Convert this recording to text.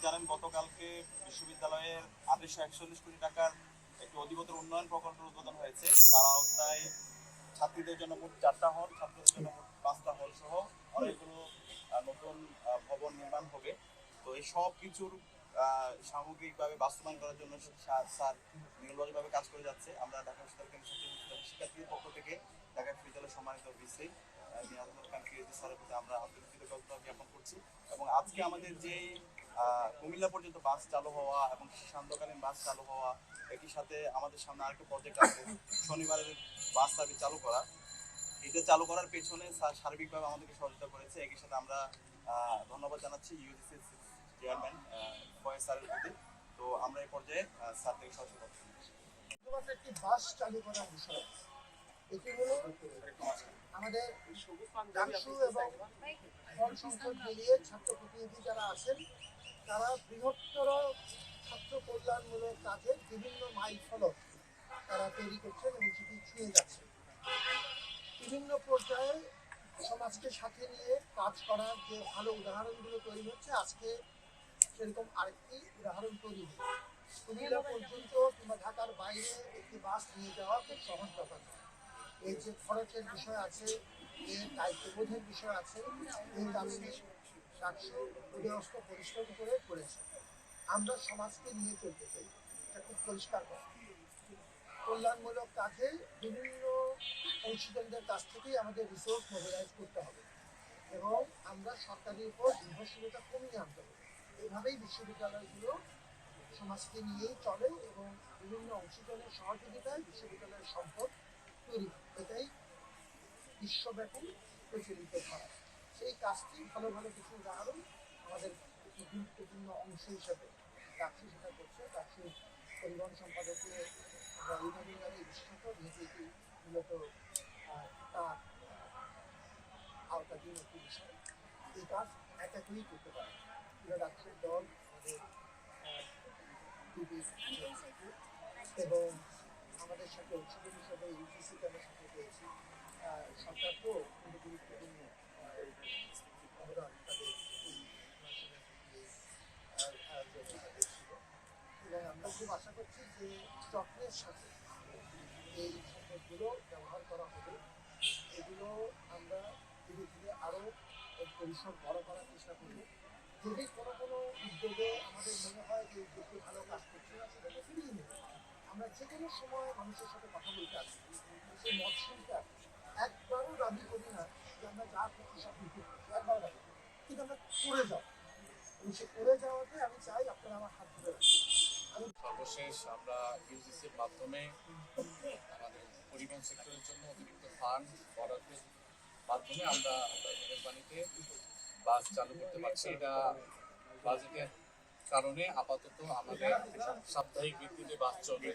জানেন গতকালকে বিশ্ববিদ্যালয়ের 841 কোটি টাকার একটি অধিকতর উন্নয়ন প্রকল্পের উদ্বোধন হয়েছে। তার আওতায় ছাত্রীদের জন্য মোট 4টা হল, ছাত্রদের জন্য মোট 5টা হল সহ অনেকগুলো নতুন ভবন নির্মাণ হবে। তো এই সব কিছুর সামগ্রিকভাবে বাস্তবায়ন করার জন্য স্যার নির্লজভাবে কাজ করে যাচ্ছে। আমরা ঢাকা বিশ্ববিদ্যালয়ের শিক্ষার্থীদের পক্ষ থেকে ঢাকা বিশ্ববিদ্যালয়ের সম্মানিত ভিসি স্যারের প্রতি আমরা আন্তরিক কৃতজ্ঞতা জ্ঞাপন করছি। এবং আজকে আমাদের যে কুমিল্লা পর্যন্ত বাস চালু হওয়া এবং সান্ধ্যকালীন বাস চালু হওয়া, একই সাথে আমাদের সামনে আরেকটা প্রজেক্ট আছে শনিবারের বাস সার্ভিস চালু করা। এটা চালু করার পেছনে স্যার সার্বিকভাবে আমাদেরকে সহযোগিতা করেছে। একই সাথে আমরা ধন্যবাদ জানাচ্ছি ইউজিসির চেয়ারম্যান ফয়েজ স্যারের প্রতি। তো আমরা এই পর্যায়ে স্যার থেকে সহযোগিতা শুধুমাত্র একটি বাস চালু করার বিষয়, এটি হলো আমাদের ডাকসু এবং ফল সংসদ মিলিয়ে ছাত্র প্রতিনিধি যারা আছেন তারা বৃহত্তর ছাত্র কল্যাণমূলক কাজে বিভিন্ন মাইল ফলক তারা তৈরি করছেন এবং সেটি ছুঁয়ে যাচ্ছে। বিভিন্ন পর্যায়ে সমাজকে সাথে নিয়ে কাজ করার যে ভালো উদাহরণগুলো তৈরি হচ্ছে, আজকে সেরকম আরেকটি উদাহরণ তৈরি হচ্ছে। কুমিল্লা পর্যন্ত কিংবা ঢাকার বাইরে একটি বাস নিয়ে যাওয়া খুব সহজ ব্যাপার নয়। এর যে খরচের বিষয় আছে, এর দায়িত্ববোধের বিষয় আছে, এর দাবিনে ডাকসু উদয়স্ত পরিশ্রম করে করেছে। আমরা সমাজকে নিয়ে চলতে চাই, এটা খুব পরিষ্কার কথা। কল্যাণমূলক কাজে বিভিন্ন অংশীদারদের কাছ থেকেই আমাদের রিসোর্স মোবিলাইজ করতে হবে এবং আমরা সরকারের উপর নির্ভরশীলতা কমিয়ে আনতে হবে। এইভাবেই বিশ্ববিদ্যালয়গুলো সমাজকে নিয়েই চলে এবং বিভিন্ন অংশীদারের সহযোগিতায় বিশ্ববিদ্যালয়ের সম্পদ তৈরি, এটাই বিশ্বব্যাপী প্রচলিত ধারা। সেই কাজটি ভালো ভালো কিছু উদাহরণ আমাদের একটি গুরুত্বপূর্ণ অংশ হিসেবে ডাকসু সেটা করছে। ডাকসু পরিবহন সম্পাদকে আমরা বিভাগীয় বিশেষত যেহেতু এটি মূলত তার আওতাধীন একটি বিষয়, এই কাজ একাকেই করতে পারে। ডাকসুর দল আমাদের এবং আমাদের সাথে অংশগ্রহণ হিসাবে ইউজিসিকে আমরা সাথে পেয়েছি। সরকারকেও খুব গুরুত্বপূর্ণ অবদান তাদের আয়োজনে ছিল এবং আমরা খুব আশা করছি যে যত্নের সাথে এই সম্পদগুলো ব্যবহার করা হবে। এগুলো আমরা ধীরে ধীরে আরও পরিসর বড় করার চেষ্টা করব। যদি কোনো উদ্যোগে আমাদের মনে হয় যে উদ্যোগটি ভালো কাজ করছে না, সেটাকে ফিরিয়ে নেব। আমরা যে কোনো সময় মানুষের সাথে কথা বলতে আসি, সেই মত শুনতে আসি। একবারও দাবি করি না যে আমরা যা করছি সব বিক্রি করছি, একবারও দাবি করি, কিন্তু আমরা করে যাও এবং সে করে যাওয়াতে আমি চাই আপনারা আমার হাত ধরে রাখবেন। সর্বশেষ আমরা ইউজিসির মাধ্যমে আমাদের পরিবহন সেক্টরের জন্য অতিরিক্ত ফান্ড বরাদ্দের মাধ্যমে আমরা মেহেরবানিতে বাস চালু করতে পারছি। এটা বাজেটের কারণে আপাতত আমাদের সাপ্তাহিক ভিত্তিতে বাস চলবে।